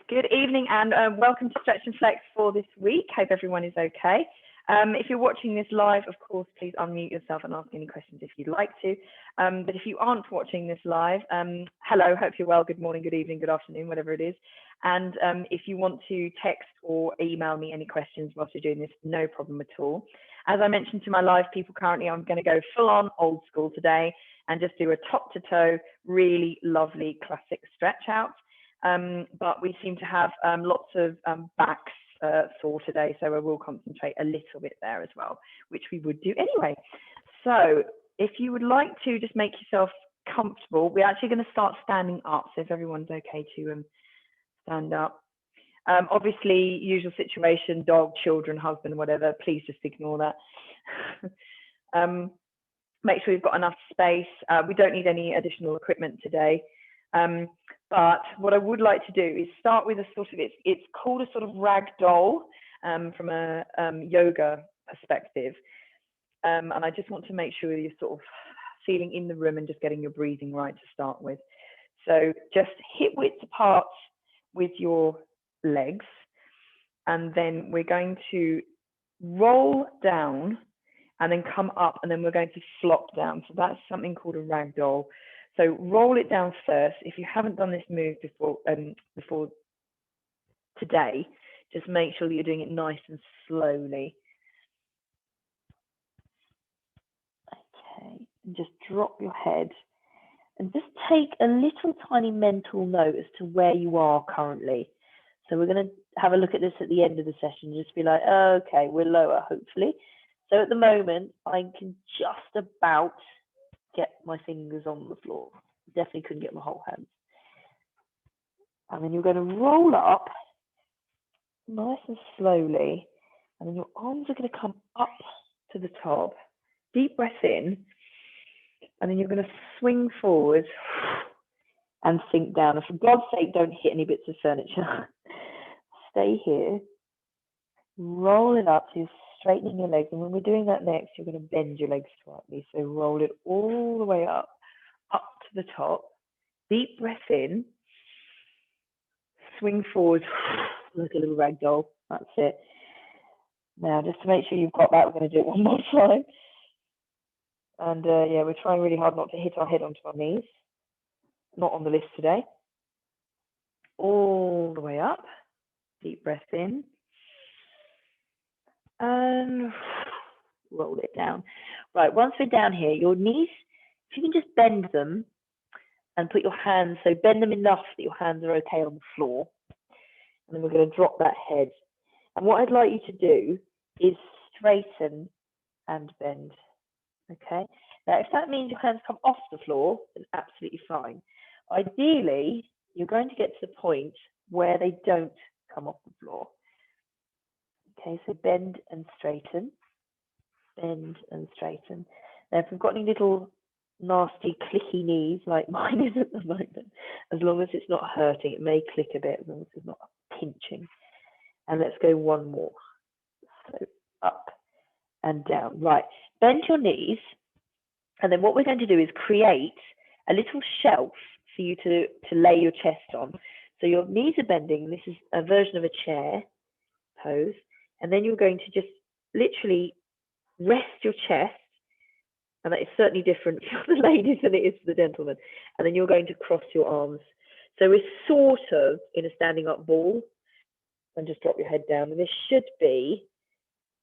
Good evening and welcome to Stretch and Flex for this week. Hope everyone is okay. If you're watching this live, of course, please unmute yourself and ask any questions if you'd like to. But if you aren't watching this live, hello, hope you're well. Good morning, good evening, good afternoon, whatever it is. And if you want to text or email me any questions whilst you're doing this, no problem at all. As I mentioned to my live people currently, I'm going to go full on old school today and just do a top to toe, really lovely classic stretch out. But we seem to have lots of backs sore today, so I will concentrate a little bit there as well, which we would do anyway. So if you would like to just make yourself comfortable, we're actually going to start standing up, so if everyone's okay to stand up. Obviously, usual situation, dog, children, husband, whatever, please just ignore that. Make sure you've got enough space. We don't need any additional equipment today. But what I would like to do is start with a sort of, it's called a sort of rag doll from a yoga perspective. And I just want to make sure you're sort of feeling in the room and just getting your breathing right to start with. So just hip width apart with your legs. And then we're going to roll down and then come up, and then we're going to flop down. So that's something called a rag doll. So roll it down first. If you haven't done this move before today, just make sure that you're doing it nice and slowly. Okay, and just drop your head and just take a little tiny mental note as to where you are currently. So we're going to have a look at this at the end of the session, just be like, okay, we're lower, hopefully. So at the moment, I can just about get my fingers on the floor. Definitely couldn't get my whole hands. And then you're going to roll up nice and slowly, and then your arms are going to come up to the top. Deep breath in, and then you're going to swing forward and sink down. And for God's sake, don't hit any bits of furniture. Stay here. Roll it up so you're straightening your legs. And when we're doing that next, you're going to bend your legs slightly. So roll it all the way up to the top. Deep breath in. Swing forward like a little rag doll. That's it. Now, just to make sure you've got that, we're going to do it one more time. And yeah, we're trying really hard not to hit our head onto our knees. Not on the list today. All the way up. Deep breath in. And roll it down. Right, once we're down here, your knees, if you can just bend them and put your hands, so bend them enough that your hands are okay on the floor. And then we're going to drop that head. And what I'd like you to do is straighten and bend. Okay? Now, if that means your hands come off the floor, then absolutely fine. Ideally, you're going to get to the point where they don't come off the floor. Okay, so bend and straighten. Bend and straighten. Now, if we've got any little nasty clicky knees like mine is at the moment, as long as it's not hurting, it may click a bit as long as it's not pinching. And let's go one more. So up and down. Right, bend your knees, and then what we're going to do is create a little shelf for you to lay your chest on. So your knees are bending. This is a version of a chair pose, and then you're going to just literally rest your chest. And that is certainly different for the ladies than it is for the gentlemen. And then you're going to cross your arms. So we're sort of in a standing up ball. And just drop your head down. And this should be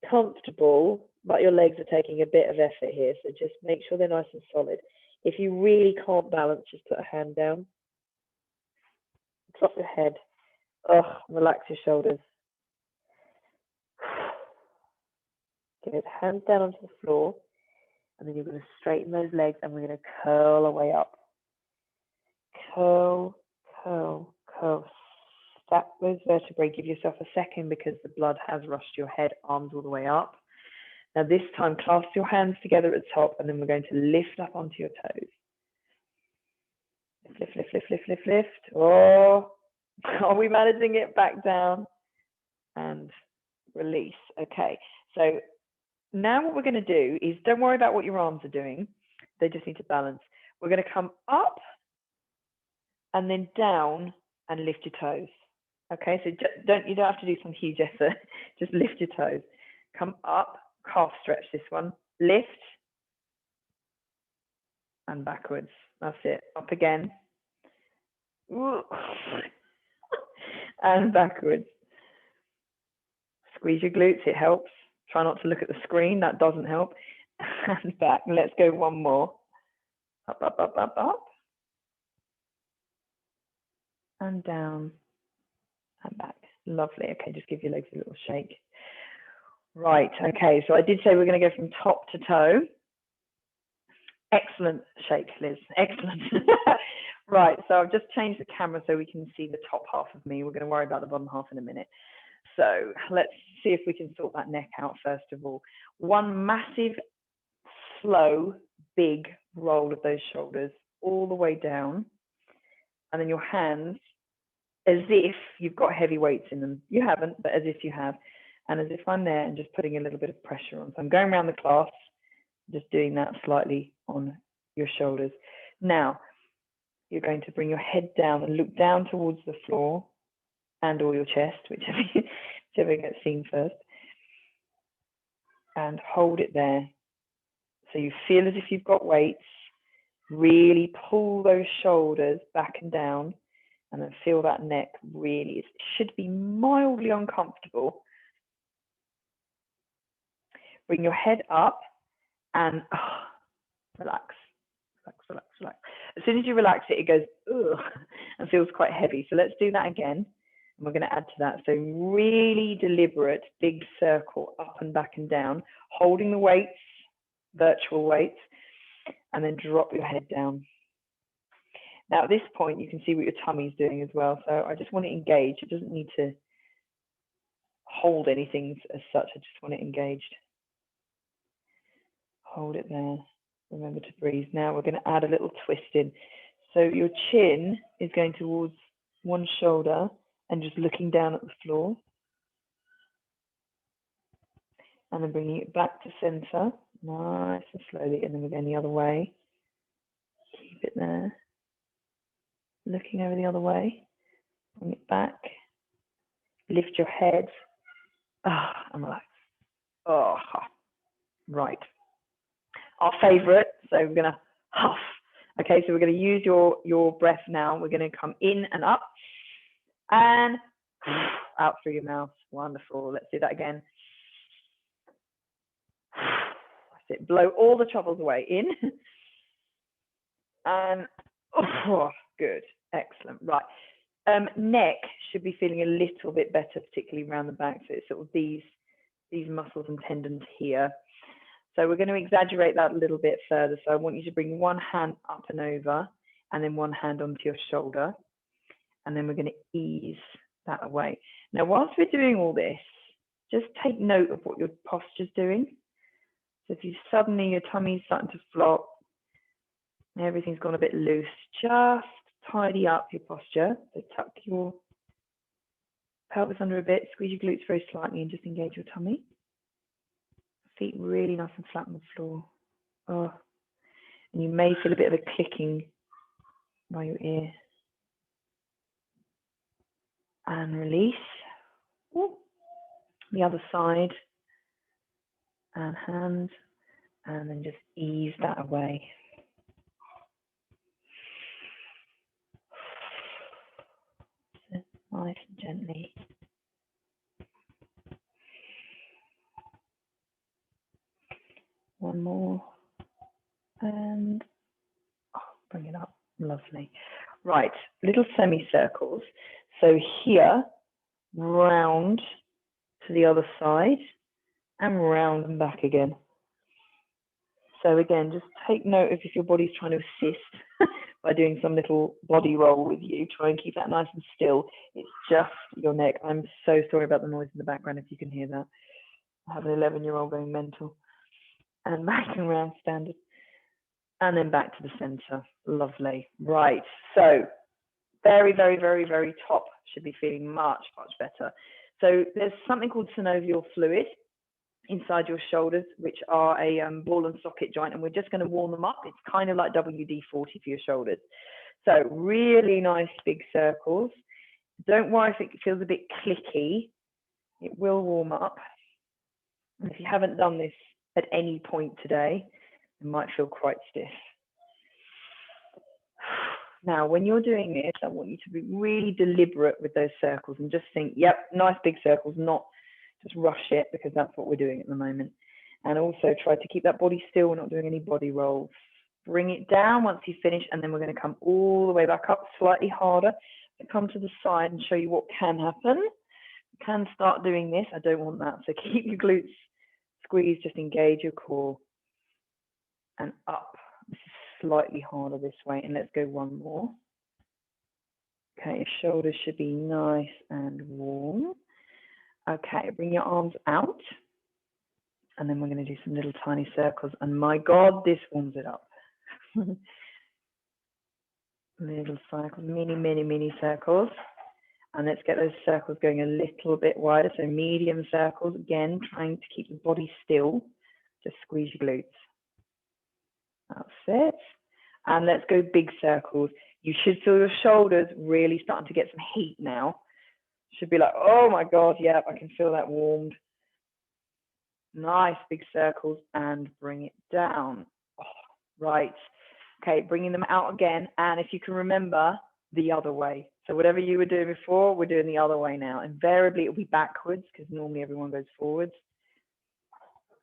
comfortable, but your legs are taking a bit of effort here. So just make sure they're nice and solid. If you really can't balance, just put a hand down. Drop your head. Relax your shoulders. Good. Hands down onto the floor. And then you're going to straighten those legs, and we're going to curl our way up. Curl, curl, curl. Stack those vertebrae. Give yourself a second because the blood has rushed your head, arms all the way up. Now this time, clasp your hands together at the top, and then we're going to lift up onto your toes. Lift, lift, lift, lift, lift, lift. Oh, are we managing it? Back down and release. Okay, so now what we're going to do is, don't worry about what your arms are doing. They just need to balance. We're going to come up and then down and lift your toes. Okay, so you don't have to do some huge effort. Just lift your toes. Come up, calf stretch this one. Lift and backwards. That's it. Up again. And backwards. Squeeze your glutes, it helps. Try not to look at the screen, that doesn't help. And back. Let's go one more. Up, up, up, up, up. And down. And back. Lovely. Okay, just give your legs a little shake. Right, okay, so I did say we're going to go from top to toe. Excellent shake, Liz. Excellent. Right, so I've just changed the camera so we can see the top half of me. We're going to worry about the bottom half in a minute. So let's see if we can sort that neck out first of all. One massive, slow, big roll of those shoulders all the way down. And then your hands, as if you've got heavy weights in them. You haven't, but as if you have. And as if I'm there and just putting a little bit of pressure on. So I'm going around the class, just doing that slightly on your shoulders. Now, you're going to bring your head down and look down towards the floor and or your chest, whichever gets seen first. And hold it there. So you feel as if you've got weights. Really pull those shoulders back and down. And then feel that neck really, it should be mildly uncomfortable. Bring your head up and relax, relax, relax, relax. As soon as you relax it, it goes ugh, and feels quite heavy. So let's do that again. And we're going to add to that. So really deliberate, big circle up and back and down, holding the weights, virtual weights, and then drop your head down. Now at this point, you can see what your tummy's doing as well. So I just want it engaged. It doesn't need to hold anything as such. I just want it engaged. Hold it there. Remember to breathe. Now we're going to add a little twist in. So your chin is going towards one shoulder and just looking down at the floor. And then bringing it back to center, nice and slowly. And then we're going the other way. Keep it there. Looking over the other way. Bring it back. Lift your head. And relax. Oh, right. Our favorite, so we're going to huff. Okay, so we're going to use your breath now. We're going to come in and up and out through your mouth. Wonderful. Let's do that again. That's it. Blow all the troubles away. In and good. Excellent. Right. Neck should be feeling a little bit better, particularly around the back. So it's sort of these muscles and tendons here. So we're going to exaggerate that a little bit further. So I want you to bring one hand up and over and then one hand onto your shoulder. And then we're going to ease that away. Now, whilst we're doing all this, just take note of what your posture's doing. So if you suddenly, your tummy's starting to flop, everything's gone a bit loose, just tidy up your posture. So tuck your pelvis under a bit, squeeze your glutes very slightly and just engage your tummy. Feet really nice and flat on the floor. Oh, and you may feel a bit of a clicking by your ear. And release. Ooh. The other side. And hands. And then just ease that away. Nice and gently. One more. And bring it up. Lovely. Right, little semicircles. So here, round to the other side and round and back again. So again, just take note of if your body's trying to assist by doing some little body roll with you. Try and keep that nice and still. It's just your neck. I'm so sorry about the noise in the background if you can hear that. I have an 11-year-old going mental. And back and round standard. And then back to the center. Lovely. Right. So very, very, very, very top should be feeling much, much better. So there's something called synovial fluid inside your shoulders, which are a ball and socket joint, and we're just going to warm them up. It's kind of like WD-40 for your shoulders. So really nice big circles. Don't worry if it feels a bit clicky. It will warm up. And if you haven't done this at any point today, it might feel quite stiff. Now, when you're doing this, I want you to be really deliberate with those circles and just think, yep, nice big circles, not just rush it, because that's what we're doing at the moment. And also try to keep that body still. We're not doing any body rolls. Bring it down once you finish, and then we're going to come all the way back up, slightly harder, to come to the side and show you what can happen. You can start doing this. I don't want that. So keep your glutes squeezed, just engage your core. And up. This is slightly harder this way, and let's go one more. Okay, your shoulders should be nice and warm. Okay, bring your arms out, and then we're going to do some little tiny circles, and my God, this warms it up. Little circles, mini circles, and let's get those circles going a little bit wider, so medium circles, again, trying to keep the body still. Just squeeze your glutes. That's it. And let's go big circles. You should feel your shoulders really starting to get some heat now. Should be like, oh my God, yeah, I can feel that warmed. Nice big circles, and bring it down. Oh, right. Okay, bringing them out again. And if you can remember, the other way. So whatever you were doing before, we're doing the other way now. Invariably, it'll be backwards, because normally everyone goes forwards.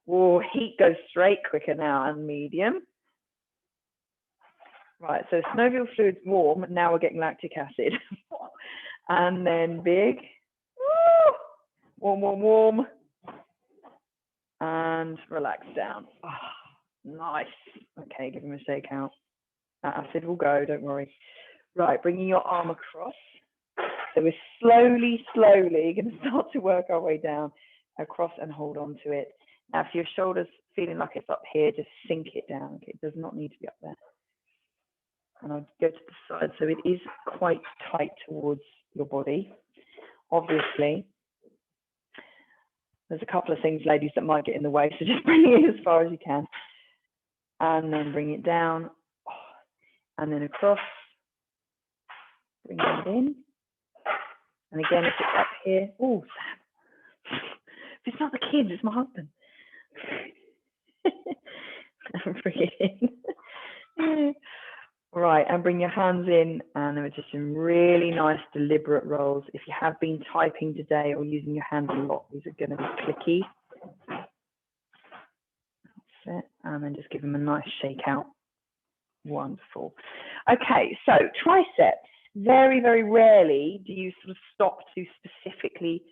Oh, heat goes straight quicker now, and medium. Right, so synovial fluid's warm, now we're getting lactic acid. And then big, warm, and relax down. Oh, nice. Okay, give him a shake out. That acid will go, don't worry. Right, bringing your arm across. So we're slowly going to start to work our way down across and hold on to it. Now, if your shoulder's feeling like it's up here, just sink it down. Okay, it does not need to be up there. And I'll go to the side, so it is quite tight towards your body. Obviously, there's a couple of things, ladies, that might get in the way, so just bring it as far as you can. And then bring it down, and then across. Bring it in. And again, if it's up here, oh, Sam. If it's not the kids, it's my husband. Bring it in. Right, and bring your hands in, and there are just some really nice deliberate rolls. If you have been typing today or using your hands a lot, these are going to be clicky. That's it, and then just give them a nice shake out. Wonderful. Okay, so triceps. Very, very rarely do you sort of stop to specifically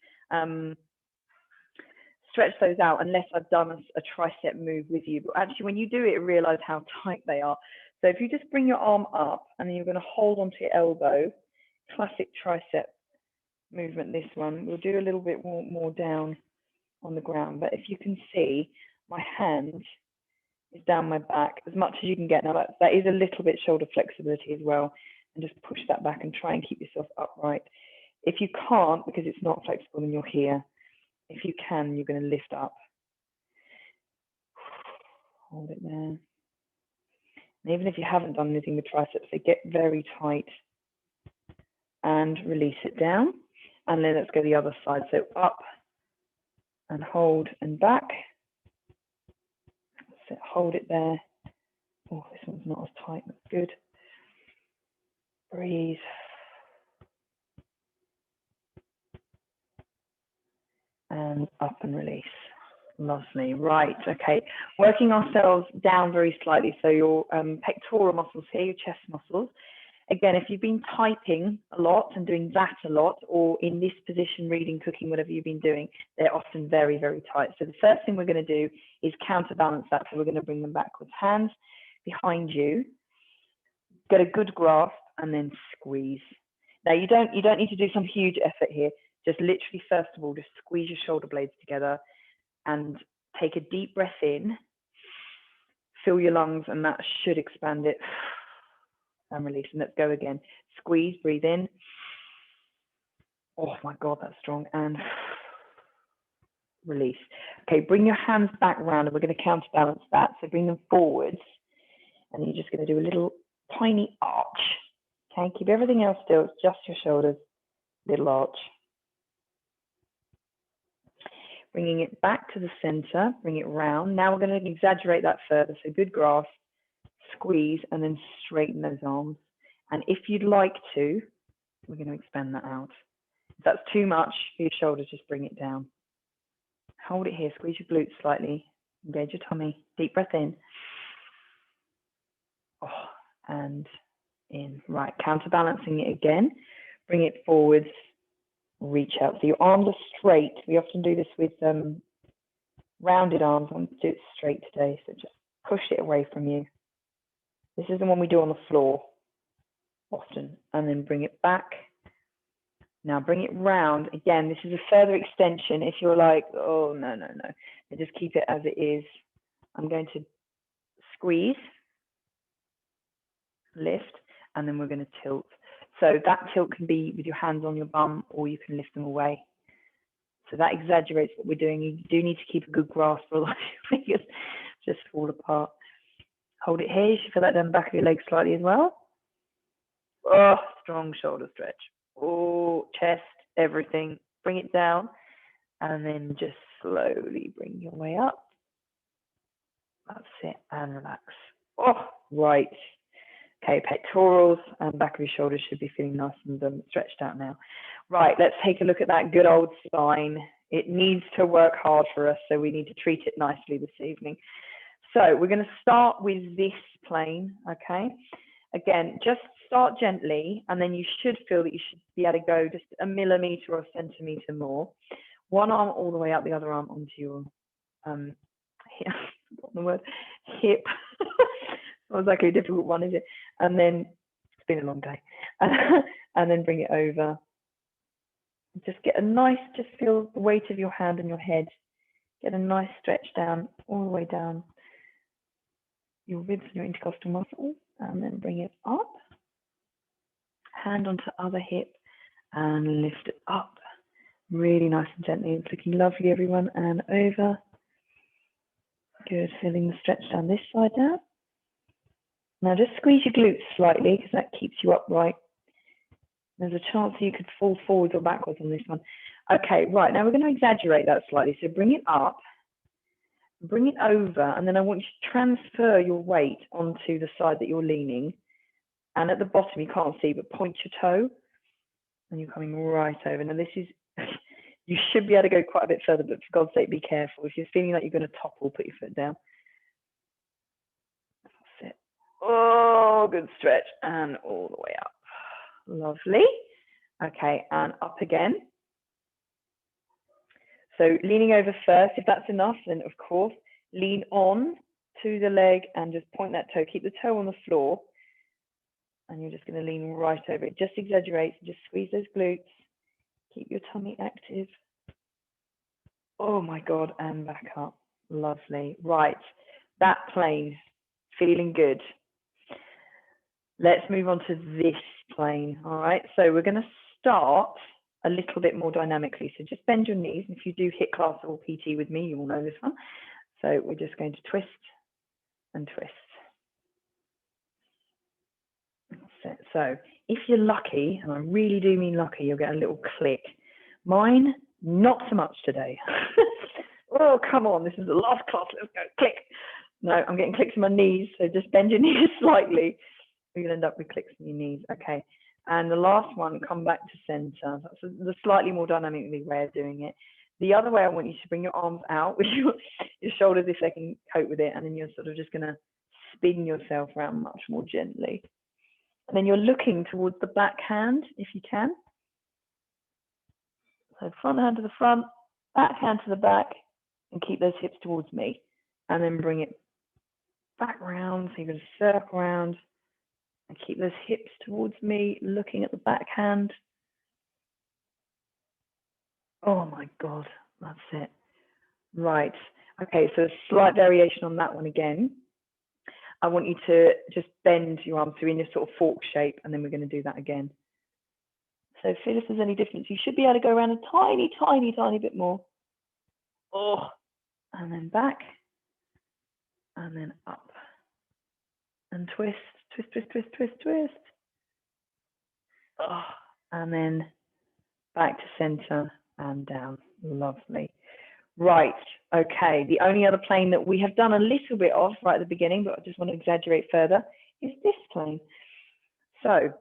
stretch those out unless I've done a tricep move with you. But actually, when you do it, realize how tight they are. So if you just bring your arm up, and then you're going to hold onto your elbow, classic tricep movement, this one. We'll do a little bit more down on the ground, but if you can see, my hand is down my back as much as you can get. Now that is a little bit shoulder flexibility as well, and just push that back and try and keep yourself upright. If you can't, because it's not flexible, then you're here. If you can, you're going to lift up. Hold it there. And even if you haven't done anything with triceps, they get very tight. And release it down. And then let's go the other side. So up and hold and back. So hold it there. Oh, this one's not as tight. That's good. Breathe. And up and release. Lovely. Right. Okay. Working ourselves down very slightly. So your pectoral muscles here, your chest muscles. Again, if you've been typing a lot and doing that a lot, or in this position, reading, cooking, whatever you've been doing, they're often very, very tight. So the first thing we're going to do is counterbalance that. So we're going to bring them backwards. Hands behind you. Get a good grasp and then squeeze. Now you don't need to do some huge effort here. Just literally, first of all, just squeeze your shoulder blades together and take a deep breath in. Fill your lungs, and that should expand it. And release. And let's go again. Squeeze, breathe in. Oh my God, that's strong. And release. Okay, bring your hands back around, and we're going to counterbalance that. So bring them forwards, and you're just going to do a little tiny arch. Okay, keep everything else still. It's just your shoulders. little arch. Bringing it back to the center, bring it round. Now we're going to exaggerate that further. So good grasp, squeeze, and then straighten those arms. And if you'd like to, we're going to expand that out. If that's too much for your shoulders, just bring it down. Hold it here, squeeze your glutes slightly, engage your tummy, deep breath in. Oh, and in. Right, counterbalancing it again. Bring it forwards, reach out. So your arms are straight. We often do this with rounded arms. I'm going to do it straight today, so just push it away from you. This is the one we do on the floor often, and then bring it back. Now bring it round. Again, this is a further extension. If you're like, oh, no, just keep it as it is. I'm going to squeeze, lift, and then we're going to tilt. So that tilt can be with your hands on your bum, or you can lift them away. So that exaggerates what we're doing. You do need to keep a good grasp, or your fingers just fall apart. Hold it here. You should feel that down the back of your legs slightly as well. Oh, strong shoulder stretch. Oh, chest, everything. Bring it down, and then just slowly bring your way up. That's it, and relax. Oh, right. Okay, pectorals and back of your shoulders should be feeling nice and stretched out now. Right, let's take a look at that good old spine. It needs to work hard for us, so we need to treat it nicely this evening. So we're going to start with this plane, okay? Again, just start gently, and then you should feel that you should be able to go just a millimetre or a centimetre more. One arm all the way up, the other arm onto your hip. Not exactly a difficult one, is it? And then, it's been a long day. And then bring it over. Just get a nice, just feel the weight of your hand and your head. Get a nice stretch down, all the way down your ribs and your intercostal muscle. And then bring it up. Hand onto other hip and lift it up. Really nice and gently. It's looking lovely, everyone. And over. Good, feeling the stretch down this side now. Now just squeeze your glutes slightly because that keeps you upright. There's a chance that you could fall forwards or backwards on this one. Okay, right, now we're going to exaggerate that slightly. So bring it up, bring it over, and then I want you to transfer your weight onto the side that you're leaning. And at the bottom, you can't see, but point your toe, and you're coming right over. Now this is, you should be able to go quite a bit further, but for God's sake, be careful. If you're feeling like you're going to topple, put your foot down. That's it. Oh, good stretch, and all the way up. Lovely. Okay, and up again. So leaning over first, if that's enough, then of course, lean on to the leg and just point that toe. Keep the toe on the floor, and you're just going to lean right over it. Just exaggerate, just squeeze those glutes. Keep your tummy active. Oh my God, and back up. Lovely. Right, that plane, feeling good. Let's move on to this plane. All right, so we're going to start a little bit more dynamically. So just bend your knees. And if you do HIIT class or PT with me, you will know this one. So we're just going to twist and twist. That's it. So if you're lucky, and I really do mean lucky, you'll get a little click. Mine, not so much today. Oh, come on, this is the last class. Let's go, click. No, I'm getting clicks in my knees. So just bend your knees slightly. You'll end up with clicks in your knees. Okay. And the last one, come back to center. That's the slightly more dynamically way of doing it. The other way, I want you to bring your arms out with your shoulders if they can cope with it. And then you're sort of just going to spin yourself around much more gently. And then you're looking towards the back hand, if you can. So front hand to the front, back hand to the back, and keep those hips towards me. And then bring it back round. So you're going to circle around. And keep those hips towards me, looking at the backhand. Oh my God, that's it. Right, okay, so a slight variation on that one again. I want you to just bend your arms, so in your sort of fork shape, and then we're going to do that again. So feel if there's any difference. You should be able to go around a tiny, tiny, tiny bit more. Oh, and then back, and then up, and twist, twist, twist, twist, twist, twist. Oh, and then back to center and down. Lovely. Right, okay. The only other plane that we have done a little bit of right at the beginning, but I just want to exaggerate further, is this plane. So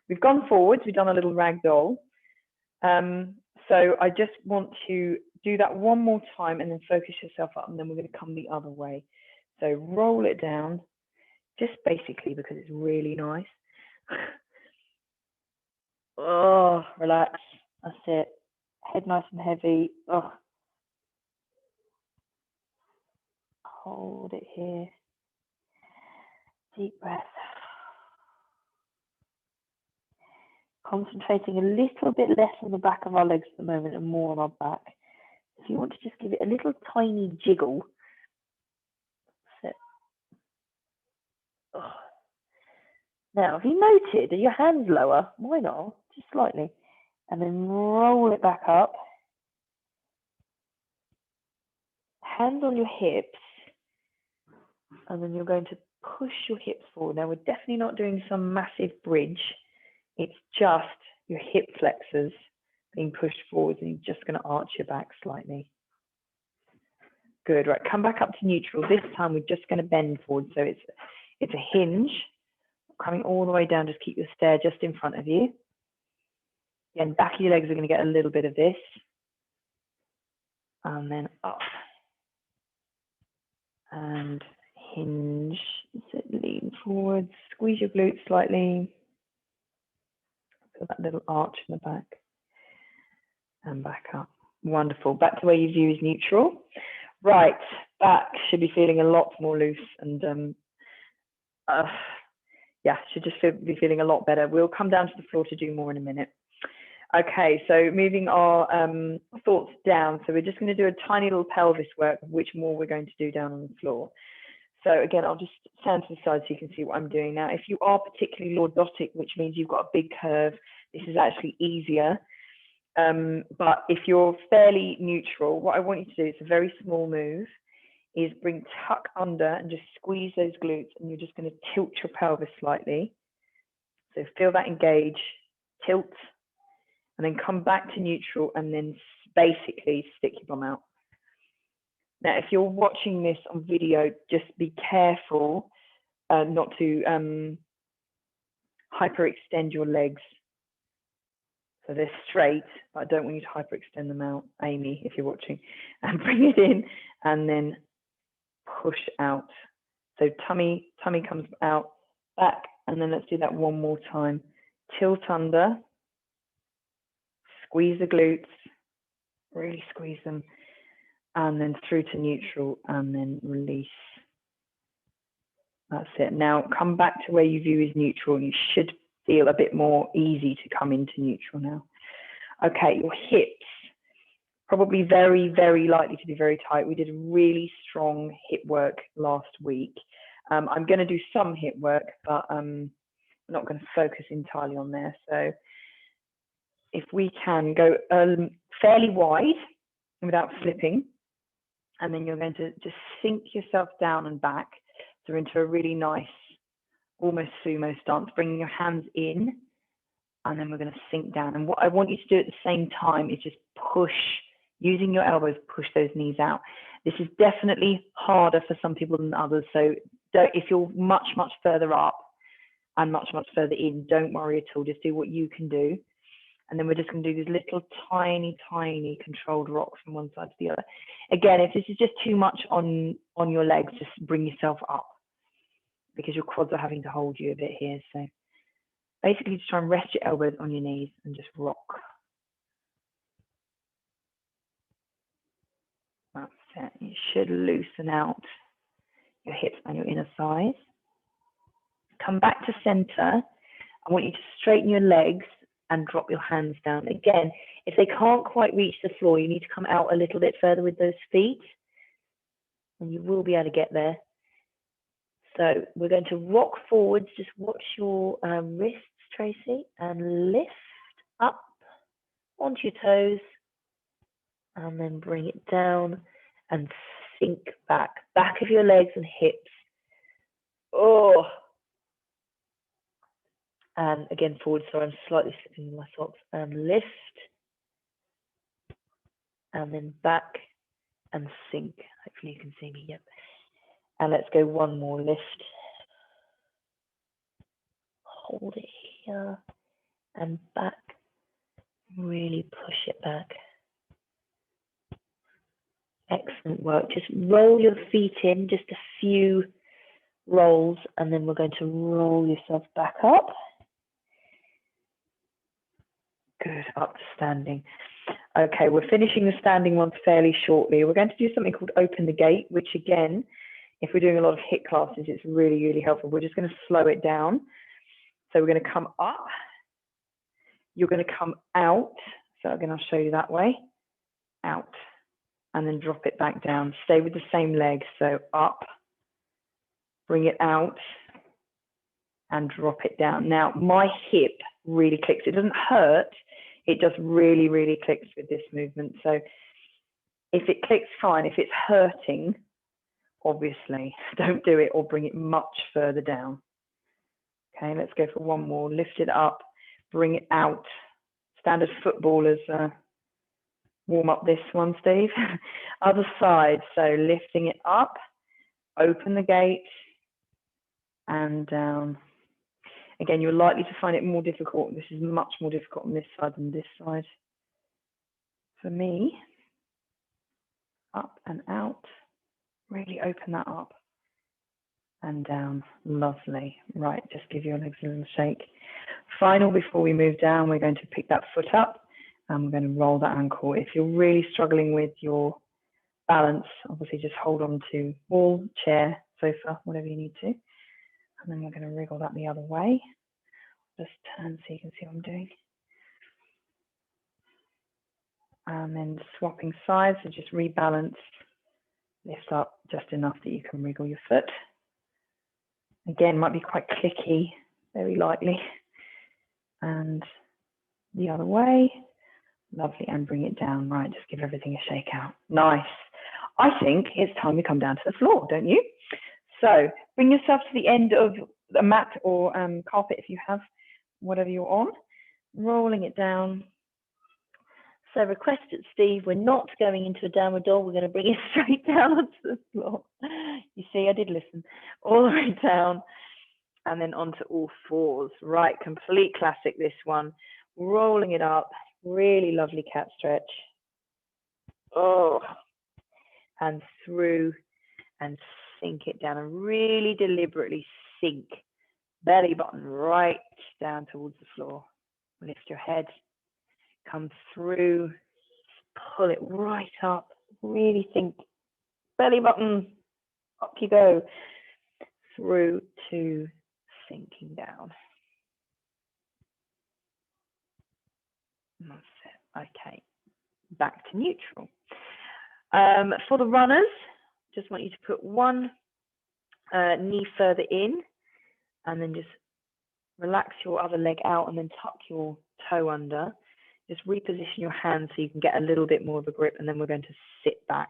we've gone forwards, we've done a little ragdoll. So I just want to do that one more time and then focus yourself up, and then we're going to come the other way. So roll it down, just basically because it's really nice. Oh, relax. That's it. Head nice and heavy. Oh. Hold it here. Deep breath. Concentrating a little bit less on the back of our legs at the moment and more on our back. If you want to just give it a little tiny jiggle. That's it. Oh. Now, have you noted, are your hands lower? Why not? Just slightly. And then roll it back up. Hands on your hips. And then you're going to push your hips forward. Now, we're definitely not doing some massive bridge. It's just your hip flexors being pushed forward, and you're just going to arch your back slightly. Good. Right, come back up to neutral. This time, we're just going to bend forward. So it's a hinge. Coming all the way down, just keep your stare just in front of you. Again, back of your legs are going to get a little bit of this. And then up. And hinge. So lean forward, squeeze your glutes slightly. Feel that little arch in the back. And back up. Wonderful. Back to where your view is neutral. Right, back should be feeling a lot more loose and yeah, should just be feeling a lot better. We'll come down to the floor to do more in a minute. Okay, so moving our thoughts down. So we're just going to do a tiny little pelvis work, which more we're going to do down on the floor. So again, I'll just stand to the side so you can see what I'm doing now. If you are particularly lordotic, which means you've got a big curve, this is actually easier. But if you're fairly neutral, what I want you to do, it's a very small move, is bring tuck under and just squeeze those glutes, and you're just going to tilt your pelvis slightly. So feel that engage, tilt, and then come back to neutral, and then basically stick your bum out. Now, if you're watching this on video, just be careful not to hyperextend your legs. So they're straight, but I don't want you to hyperextend them out, Amy, if you're watching, and bring it in and then push out. So tummy comes out, back, and then let's do that one more time. Tilt under, squeeze the glutes, really squeeze them, and then through to neutral, and then release. That's it. Now come back to where you view is neutral. You should feel a bit more easy to come into neutral now. Okay, your hips, probably very, very likely to be very tight. We did really strong hip work last week. I'm going to do some hip work, but I'm not going to focus entirely on there. So if we can go fairly wide without slipping, and then you're going to just sink yourself down and back. So into a really nice, almost sumo stance, bringing your hands in, and then we're going to sink down. And what I want you to do at the same time is just push, using your elbows, push those knees out. This is definitely harder for some people than others. So if you're much, much further up and much, much further in, don't worry at all. Just do what you can do. And then we're just going to do these little tiny, tiny controlled rocks from one side to the other. Again, if this is just too much on your legs, just bring yourself up, because your quads are having to hold you a bit here. So basically just try and rest your elbows on your knees and just rock. That's it. You should loosen out your hips and your inner thighs. Come back to center. I want you to straighten your legs and drop your hands down. Again, if they can't quite reach the floor, you need to come out a little bit further with those feet, and you will be able to get there. So we're going to rock forwards. Just watch your wrists, Tracy, and lift up onto your toes, and then bring it down and sink back. Back of your legs and hips. Oh. And again, forward. So I'm slightly slipping in my socks. And lift and then back and sink. Hopefully you can see me, yep. And let's go one more lift. Hold it here and back. Really push it back. Excellent work. Just roll your feet in, just a few rolls, and then we're going to roll yourself back up. Good, up to standing. Okay, we're finishing the standing ones fairly shortly. We're going to do something called open the gate, which again, if we're doing a lot of HIIT classes, it's really, really helpful. We're just going to slow it down. So we're going to come up. You're going to come out. So again, I'll show you that way. Out. And then drop it back down. Stay with the same leg. So up, bring it out, and drop it down. Now, my hip really clicks. It doesn't hurt. It just really, really clicks with this movement. So if it clicks, fine. If it's hurting, obviously, don't do it or bring it much further down. Okay, let's go for one more. Lift it up, bring it out. Standard footballers warm up this one, Steve. Other side, so lifting it up, open the gate, and down. Again, you're likely to find it more difficult. This is much more difficult on this side than this side. For me, up and out, really open that up and down. Lovely. Right, just give your legs a little shake. Final, before we move down, we're going to pick that foot up and we're going to roll that ankle. If you're really struggling with your balance, obviously just hold on to wall, chair, sofa, whatever you need to. And then we're going to wriggle that the other way. Just turn so you can see what I'm doing. And then swapping sides, so just rebalance, lift up just enough that you can wriggle your foot. Again, might be quite clicky, very lightly. And the other way, lovely, and bring it down. Right, just give everything a shake out. Nice. I think it's time we come down to the floor, don't you? So bring yourself to the end of a mat or carpet if you have, whatever you're on, rolling it down. So requested, Steve, we're not going into a downward dog. We're going to bring it straight down onto the floor. You see, I did listen. All the way down and then onto all fours. Right, complete classic, this one. Rolling it up, really lovely cat stretch. Oh, and through and sink it down and really deliberately sink belly button right down towards the floor. Lift your head, come through, pull it right up, really sink belly button, up you go, through to sinking down. That's it. Okay, back to neutral. For the runners, just want you to put one knee further in and then just relax your other leg out and then tuck your toe under. Just reposition your hands so you can get a little bit more of a grip, and then we're going to sit back.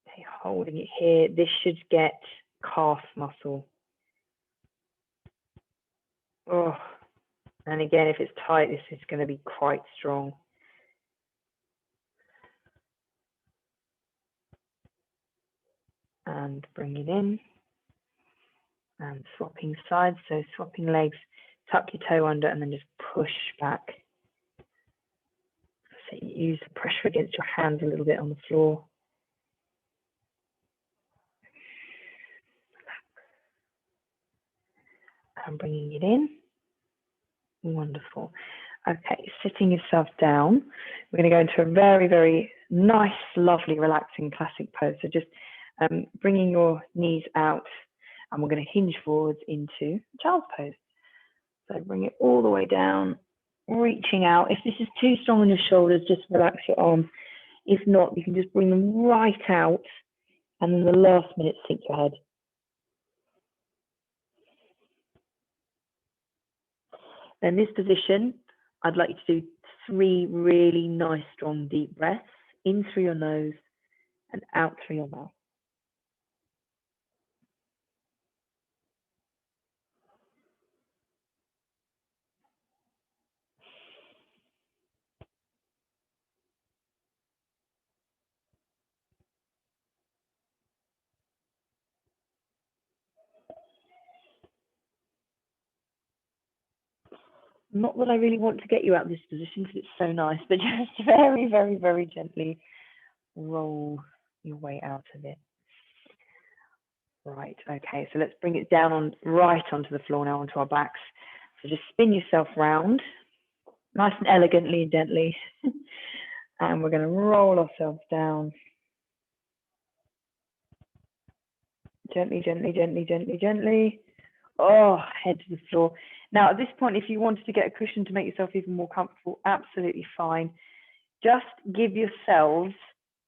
Okay, holding it here. This should get calf muscle. Oh, and again, if it's tight, this is going to be quite strong. And bring it in. And swapping sides, so swapping legs, tuck your toe under and then just push back. So you use the pressure against your hands a little bit on the floor. And bringing it in. Wonderful. Okay, sitting yourself down. We're going to go into a very, very nice, lovely, relaxing classic pose. So just bringing your knees out, and we're going to hinge forwards into child's pose. So bring it all the way down, reaching out. If this is too strong on your shoulders, just relax your arms. If not, you can just bring them right out, and then the last minute, sink your head. In this position, I'd like you to do 3 really nice, strong, deep breaths, in through your nose and out through your mouth. Not that I really want to get you out of this position because it's so nice, but just very, very, very gently roll your way out of it. Right, okay, so let's bring it down right onto the floor now, onto our backs. So just spin yourself round, nice and elegantly and gently. And we're going to roll ourselves down. Gently, gently, gently, gently, gently. Oh, head to the floor. Now, at this point, if you wanted to get a cushion to make yourself even more comfortable, absolutely fine. Just give yourselves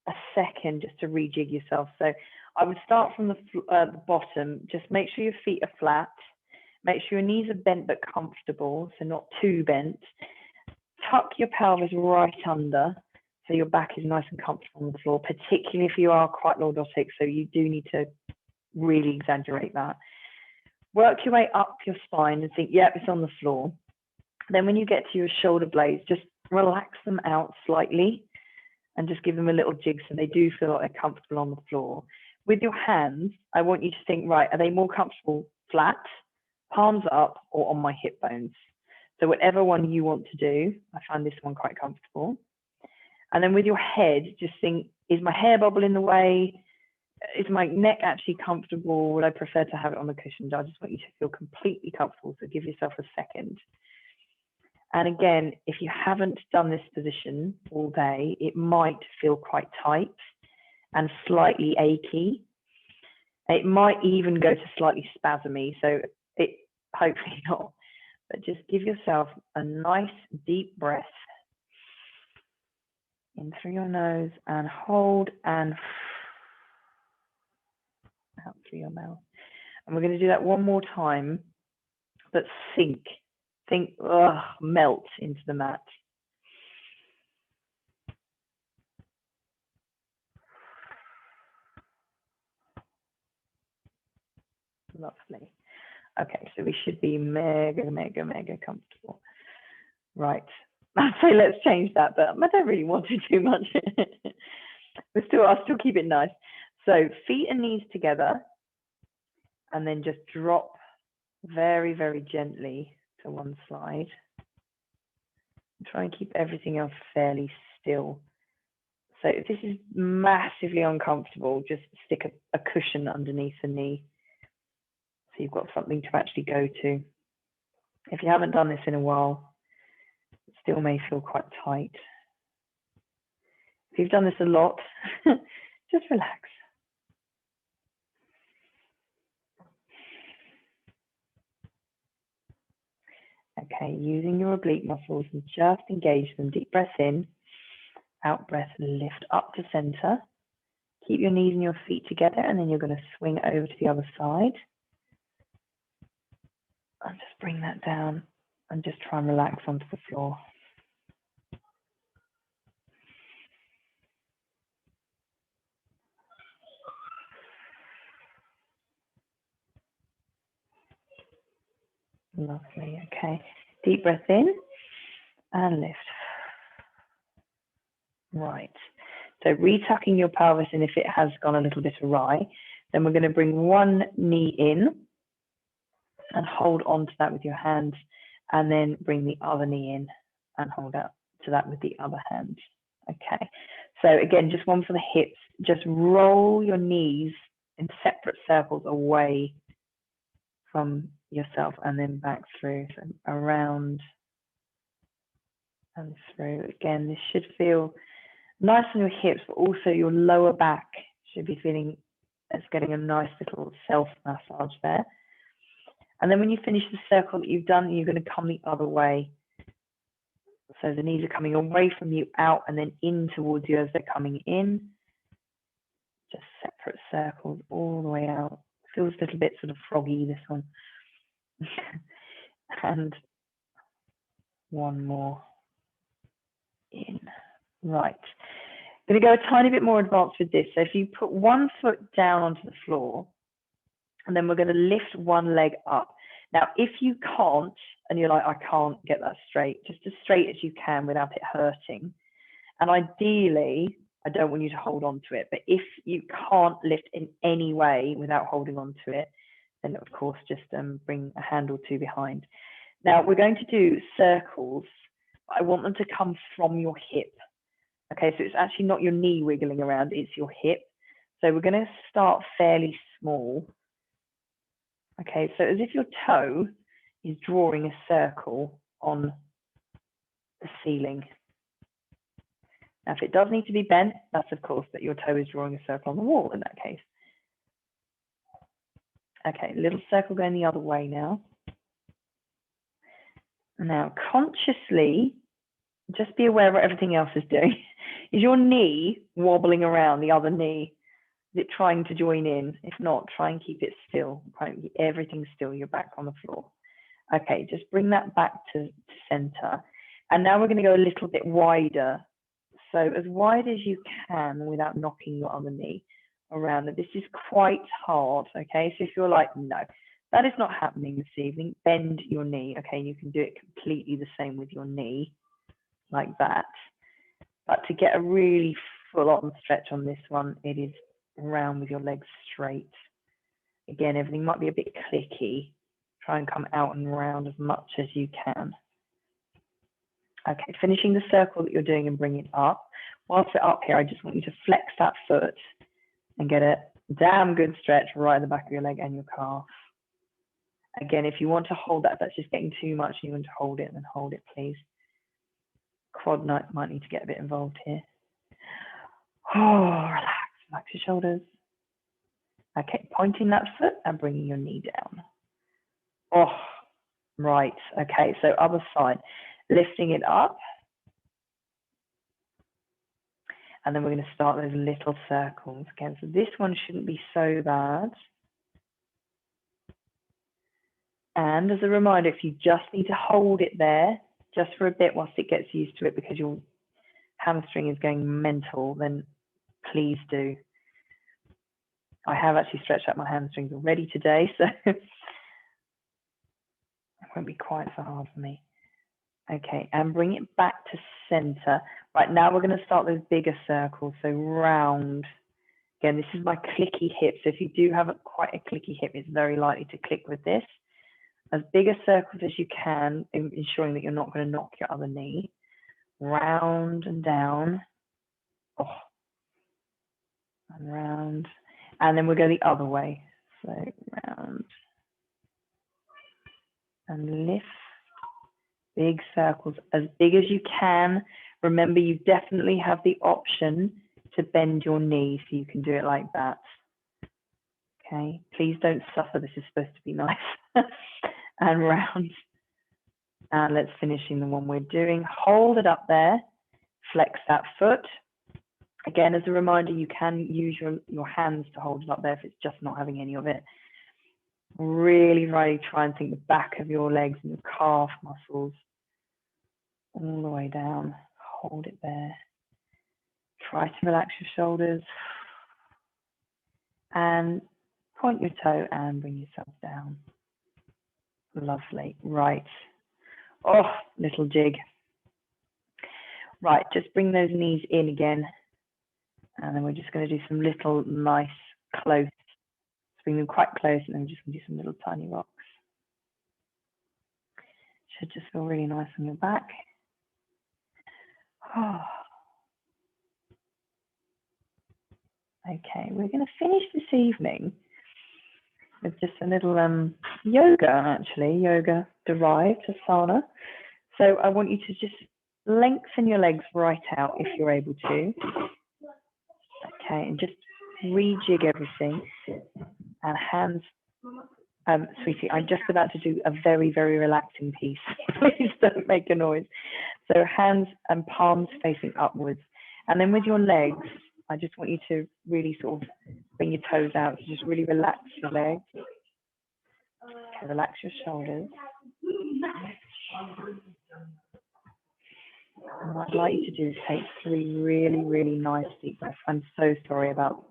a second just to rejig yourself. So I would start from the bottom. Just make sure your feet are flat. Make sure your knees are bent but comfortable, so not too bent. Tuck your pelvis right under so your back is nice and comfortable on the floor, particularly if you are quite lordotic, so you do need to really exaggerate that. Work your way up your spine and think, yep, it's on the floor. Then when you get to your shoulder blades, just relax them out slightly and just give them a little jig so they do feel like they're comfortable on the floor. With your hands, I want you to think, right, are they more comfortable flat, palms up, or on my hip bones? So whatever one you want to do, I find this one quite comfortable. And then with your head, just think, is my hair bubble in the way? Is my neck actually comfortable? Would I prefer to have it on the cushion? I just want you to feel completely comfortable, so give yourself a second. And again, if you haven't done this position all day, it might feel quite tight and slightly achy. It might even go to slightly spasmy, so it hopefully not. But just give yourself a nice deep breath in through your nose and hold and out through your mouth. And we're going to do that one more time, but sink, melt into the mat. Lovely. Okay, so we should be mega, mega, mega comfortable. Right. I'd say let's change that, but I don't really want to too much. I'll still keep it nice. So feet and knees together, and then just drop very, very gently to one side. Try and keep everything else fairly still. So if this is massively uncomfortable, just stick a cushion underneath the knee, so you've got something to actually go to. If you haven't done this in a while, it still may feel quite tight. If you've done this a lot, just relax. Okay, using your oblique muscles and just engage them. Deep breath in, out breath, lift up to center. Keep your knees and your feet together, and then you're going to swing over to the other side. And just bring that down and just try and relax onto the floor. Lovely, okay. Deep breath in and lift. Right, so retucking your pelvis in if it has gone a little bit awry. Then we're going to bring one knee in and hold on to that with your hands, and then bring the other knee in and hold out to that with the other hand. Okay, so again, just one for the hips. Just roll your knees in separate circles away from yourself and then back through, so around and through. Again, this should feel nice on your hips, but also your lower back should be feeling it's getting a nice little self massage there. And then when you finish the circle that you've done, you're going to come the other way. So the knees are coming away from you, out, and then in towards you as they're coming in. Just separate circles all the way out. Feels a little bit sort of froggy, this one. And one more in. Right. I'm going to go a tiny bit more advanced with this. So if you put one foot down onto the floor, and then we're going to lift one leg up. Now, if you can't, and you're like, I can't get that straight, just as straight as you can without it hurting. And ideally, I don't want you to hold on to it, but if you can't lift in any way without holding on to it, then of course, just bring a hand or two behind. Now we're going to do circles, but I want them to come from your hip. Okay, so it's actually not your knee wiggling around, it's your hip. So we're going to start fairly small. Okay, so as if your toe is drawing a circle on the ceiling. Now, if it does need to be bent, that's of course that your toe is drawing a circle on the wall in that case. Okay, little circle going the other way now. Now, consciously, just be aware of what everything else is doing. Is your knee wobbling around the other knee? Is it trying to join in? If not, try and keep it still. Try and keep everything still, you're back on the floor. Okay, just bring that back to center. And now we're going to go a little bit wider. So as wide as you can without knocking your other knee around. This is quite hard, okay? So if you're like, no, that is not happening this evening, bend your knee, okay? You can do it completely the same with your knee, like that. But to get a really full-on stretch on this one, it is round with your legs straight. Again, everything might be a bit clicky. Try and come out and round as much as you can. Okay, finishing the circle that you're doing and bring it up. Whilst we're up here, I just want you to flex that foot and get a damn good stretch right at the back of your leg and your calf. Again, if you want to hold that, if that's just getting too much and you want to hold it, then hold it, please. Quad might need to get a bit involved here. Oh, relax your shoulders. Okay, pointing that foot and bringing your knee down. Oh, right, okay, so other side. Lifting it up. And then we're going to start those little circles again. So this one shouldn't be so bad. And as a reminder, if you just need to hold it there just for a bit whilst it gets used to it because your hamstring is going mental, then please do. I have actually stretched out my hamstrings already today, so it won't be quite so hard for me. Okay, and bring it back to center. Right, now we're going to start those bigger circles, so round. Again, this is my clicky hip, so if you do have quite a clicky hip, it's very likely to click with this. As big a circles as you can, ensuring that you're not going to knock your other knee. Round and down. Oh. And round. And then we'll go the other way. So round. And lift. Big circles, as big as you can. Remember, you definitely have the option to bend your knee, so you can do it like that. Okay, please don't suffer. This is supposed to be nice. And round. And let's finish in the one we're doing. Hold it up there. Flex that foot. Again, as a reminder, you can use your hands to hold it up there if it's just not having any of it. Really, really try and think the back of your legs and your calf muscles all the way down. Hold it there. Try to relax your shoulders. And point your toe and bring yourself down. Lovely. Right. Oh, little jig. Right, just bring those knees in again. And then we're just going to do some little nice close. Bring them quite close and then we're just going to do some little tiny rocks. Should just feel really nice on your back. Oh. Okay, we're going to finish this evening with just a little yoga, actually, yoga derived asana. So I want you to just lengthen your legs right out if you're able to. Okay, and just rejig everything. And hands, sweetie, I'm just about to do a very, very relaxing piece. Please don't make a noise. So hands and palms facing upwards. And then with your legs, I just want you to really sort of bring your toes out. So just really relax your legs. Okay, relax your shoulders. And what I'd like you to do is take 3 really, really nice deep breaths. I'm so sorry about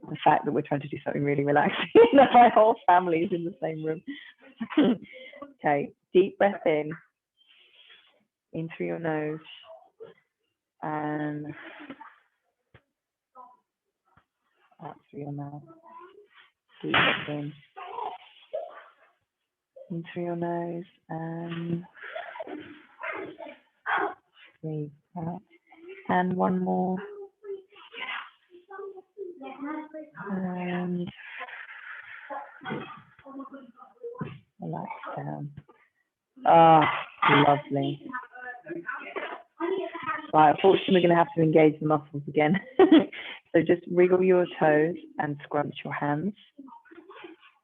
the fact that we're trying to do something really relaxing. My whole family is in the same room. Okay, deep breath in through your nose, and out through your mouth. Deep breath in in through your nose and breathe out. And one more. And relax down. Ah, lovely. Right, unfortunately, we're going to have to engage the muscles again. So just wriggle your toes and scrunch your hands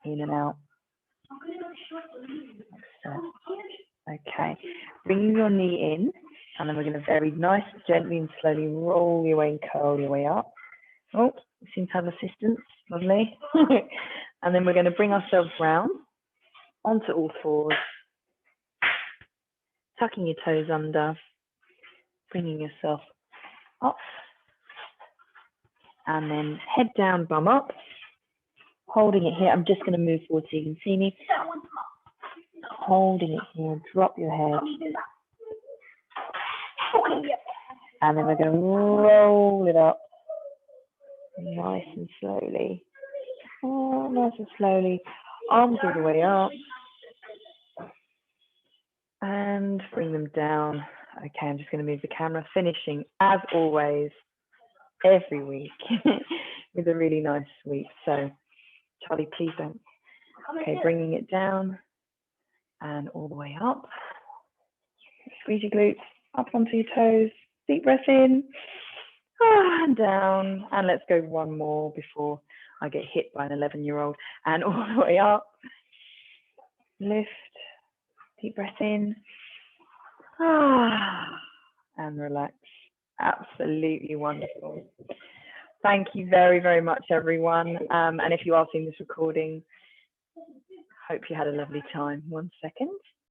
in and out. Okay, bring your knee in, and then we're going to very nice, gently and slowly roll your way and curl your way up. Oh, we seem to have assistance, lovely. And then we're going to bring ourselves round onto all fours, tucking your toes under, bringing yourself up, and then head down, bum up, holding it here. I'm just going to move forward so you can see me. Holding it here, drop your head. And then we're going to roll it up nice and slowly. Oh, nice and slowly. Arms all the way up. And bring them down. Okay, I'm just going to move the camera, finishing as always every week with a really nice sweep. So Charlie, please don't. Okay, bringing it down and all the way up. Squeeze your glutes up onto your toes. Deep breath in and down. And let's go one more before I get hit by an 11-year-old. And all the way up. Lift. Deep breath in. And relax. Absolutely wonderful. Thank you very, very much, everyone. And if you are seeing this recording, hope you had a lovely time. 1 second.